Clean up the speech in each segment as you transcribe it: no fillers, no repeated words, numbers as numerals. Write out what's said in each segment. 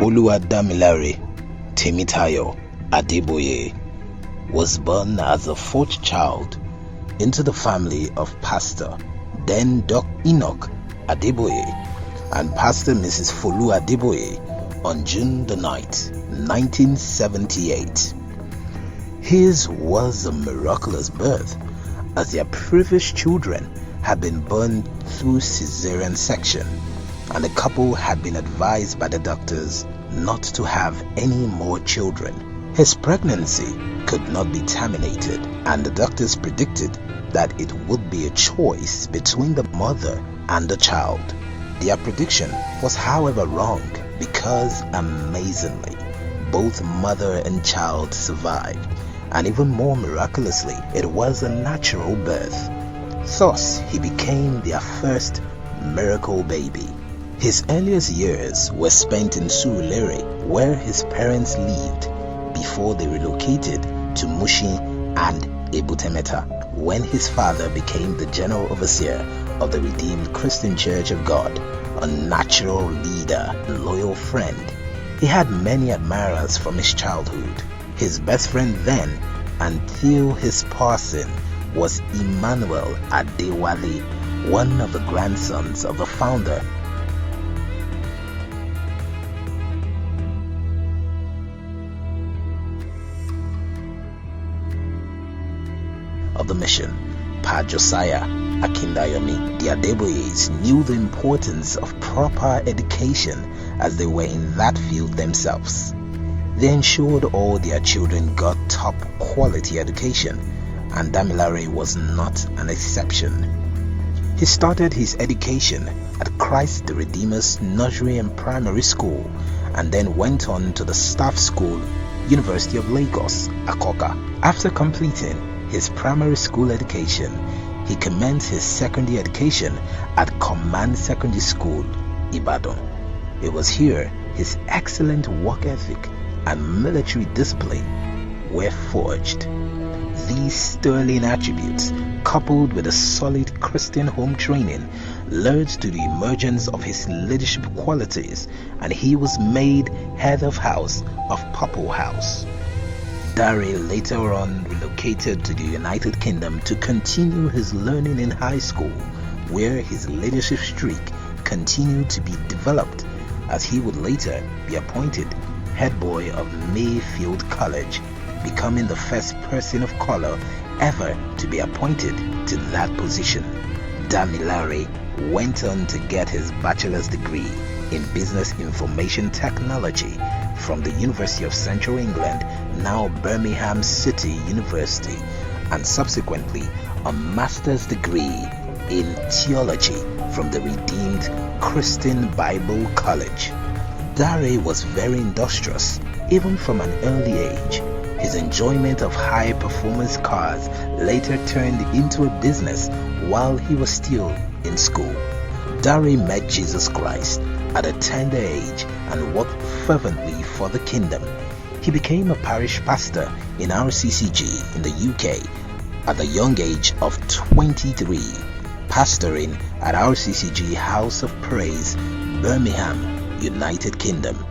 Oluwadamilare Adeboye was born as the fourth child into the family of Pastor then Dr. Enoch Adeboye and Pastor Mrs. Folu Adeboye on June the 9th, 1978. His was a miraculous birth, as their previous children had been born through cesarean section, and the couple had been advised by the doctors not to have any more children. His pregnancy could not be terminated, and the doctors predicted that it would be a choice between the mother and the child. Their prediction was, however, wrong, because amazingly, both mother and child survived, and even more miraculously, it was a natural birth. Thus, he became their first miracle baby. His earliest years were spent in Surulere, where his parents lived before they relocated to Mushin and Ebutemeta, when his father became the general overseer of the Redeemed Christian Church of God, a natural leader, a loyal friend. He had many admirers from his childhood. His best friend then, until his passing, was Emmanuel Adewale, one of the grandsons of the founder of the mission, Pa Josiah Akindayomi. The Adeboyes knew the importance of proper education, as they were in that field themselves. They ensured all their children got top quality education, and Damilare was not an exception. He started his education at Christ the Redeemer's Nursery and Primary School, and then went on to the Staff School, University of Lagos, Akoka. After completing his primary school education, he commenced his secondary education at Command Secondary School, Ibadan. It was here his excellent work ethic and military discipline were forged. These sterling attributes, coupled with a solid Christian home training, led to the emergence of his leadership qualities, and he was made head of house of Purple House. Dare later on relocated to the United Kingdom to continue his learning in high school, where his leadership streak continued to be developed, as he would later be appointed head boy of Mayfield College, becoming the first person of color ever to be appointed to that position. Damilare went on to get his bachelor's degree in Business Information Technology from the University of Central England, now Birmingham City University, and subsequently a master's degree in theology from the Redeemed Christian Bible College. Dare was very industrious, even from an early age. His enjoyment of high-performance cars later turned into a business while he was still in school. Dare met Jesus Christ at a tender age and worked fervently for the kingdom. He became a parish pastor in RCCG in the UK at the young age of 23, pastoring at RCCG House of Praise, Birmingham, United Kingdom.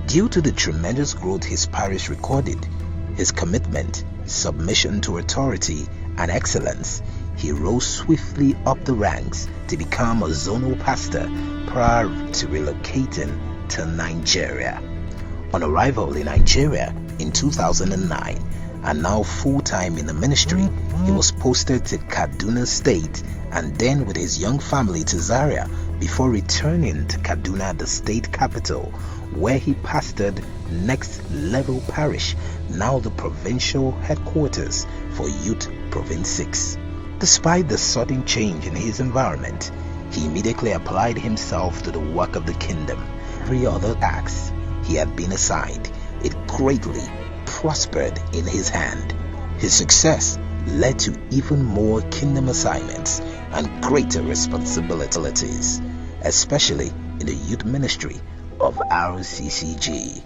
Due to the tremendous growth his parish recorded, his commitment, submission to authority, and excellence, he rose swiftly up the ranks to become a zonal pastor prior to relocating to Nigeria. On arrival in Nigeria in 2009, and now full-time in the ministry, he was posted to Kaduna State and then with his young family to Zaria before returning to Kaduna, the state capital, where he pastored Next Level Parish, now the provincial headquarters for Youth Province 6. Despite the sudden change in his environment, he immediately applied himself to the work of the kingdom. Every other task he had been assigned, it greatly prospered in his hand. His success led to even more kingdom assignments and greater responsibilities, especially in the youth ministry of RCCG.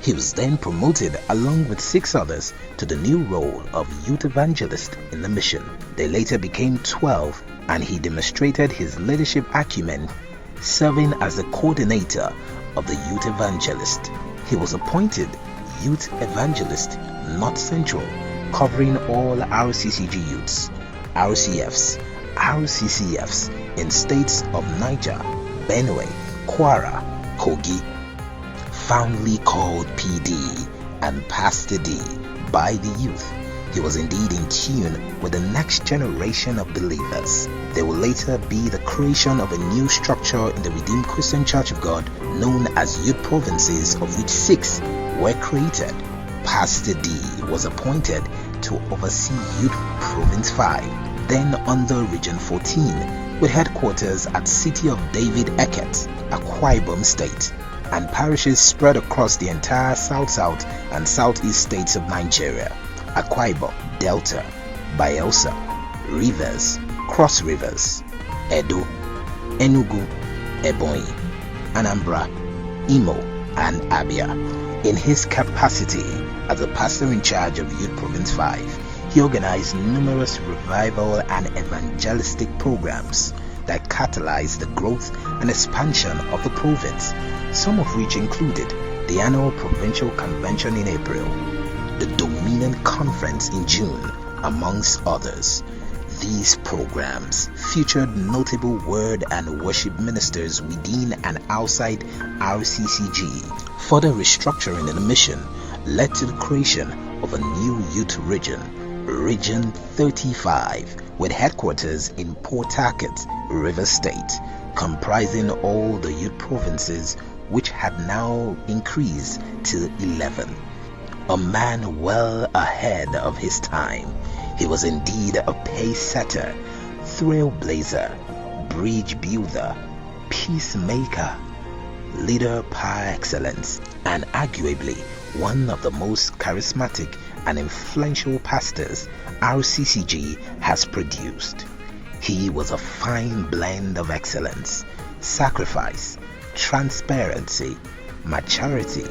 He was then promoted along with 6 others to the new role of youth evangelist in the mission. They later became 12, and he demonstrated his leadership acumen, serving as the coordinator of the youth evangelist. He was appointed youth evangelist North Central, covering all RCCG youths, RCFs, RCCFs in states of Niger, Benue, Kwara, Kogi, fondly called PD and Pastor D by the youth. He was indeed in tune with the next generation of believers. There will later be the creation of a new structure in the Redeemed Christian Church of God known as Youth Provinces, of which 6 were created. Pastor D was appointed to oversee Youth Province 5, then under Region 14, with headquarters at City of David Eket, Akwa Ibom State, and parishes spread across the entire South and Southeast states of Nigeria: Akwa Ibom, Delta, Bayelsa, Rivers, Cross Rivers, Edo, Enugu, Ebonyi, Anambra, Imo, and Abia. In his capacity as a pastor in charge of Youth Province 5, he organized numerous revival and evangelistic programs that catalyzed the growth and expansion of the province, some of which included the annual provincial convention in April, the Dominion Conference in June, amongst others. These programs featured notable word and worship ministers within and outside RCCG. Further restructuring in the mission led to the creation of a new youth region, Region 35, with headquarters in Port Harcourt, Rivers State, comprising all the youth provinces, which had now increased to 11. A man well ahead of his time. He was indeed a pace setter, trailblazer, bridge builder, peacemaker, leader par excellence, and arguably one of the most charismatic and influential pastors RCCG has produced. He was a fine blend of excellence, sacrifice, transparency, maturity,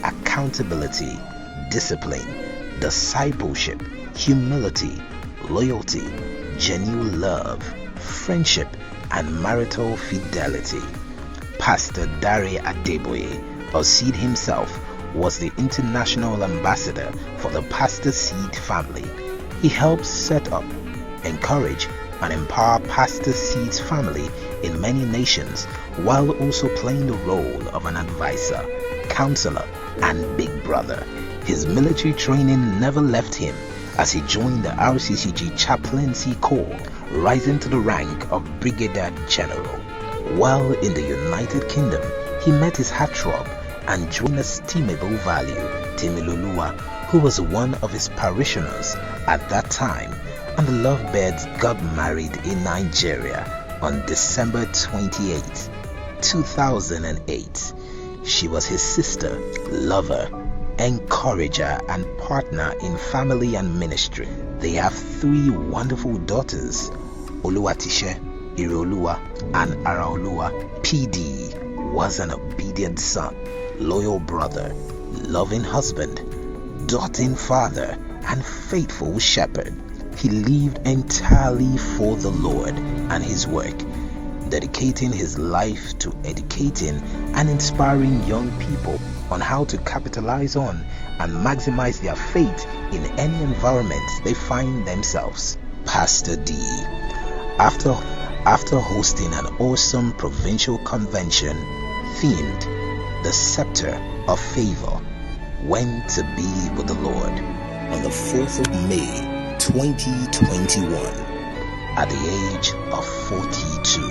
accountability, discipline, discipleship, humility, loyalty, genuine love, friendship, and marital fidelity. Pastor E.A Adeboye, a seed himself, was the international ambassador for the Pastor Seed family. He helped set up, encourage, and empower Pastor Seed's family in many nations, while also playing the role of an advisor, counselor, and big brother. His military training never left him, as he joined the RCCG chaplaincy corps, rising to the rank of Brigadier General. While in the United Kingdom, he met his heartthrob and joined estimable value, Temiloluwa, who was one of his parishioners at that time, and the lovebirds got married in Nigeria on December 28, 2008. She was his sister, lover, encourager, and partner in family and ministry. They have 3 wonderful daughters, Oluwatishe, Ireoluwa, and Araoluwa. PD was an obedient son, loyal brother, loving husband, doting father, and faithful shepherd. He lived entirely for the Lord and his work, dedicating his life to educating and inspiring young people on how to capitalize on and maximize their faith in any environment they find themselves. Pastor D, after hosting an awesome provincial convention themed "The Scepter of Favor," went to be with the Lord on the 4th of May 2021 at the age of 42.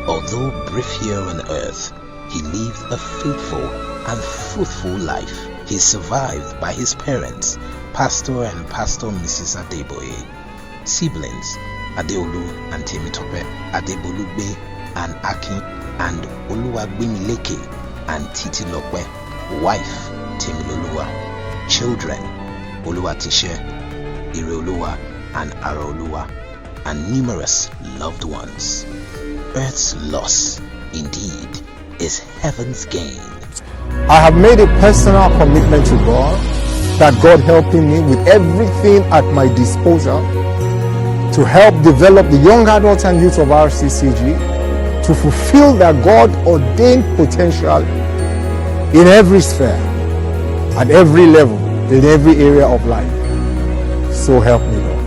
Although brief here on earth, he lived a faithful and fruitful life. He is survived by his parents, Pastor and Pastor Mrs. Adeboye, siblings Adeolu and Temitope, Adebolugbe and Akin, and Oluwadamilare and Titilope, wife Temiloluwa, children Oluwatishe, Ireoluwa, and Araoluwa, and numerous loved ones. Earth's loss, indeed, is heaven's gain. I have made a personal commitment to God, that God helping me with everything at my disposal to help develop the young adults and youth of RCCG to fulfill their God-ordained potential in every sphere, at every level, in every area of life. So help me, Lord.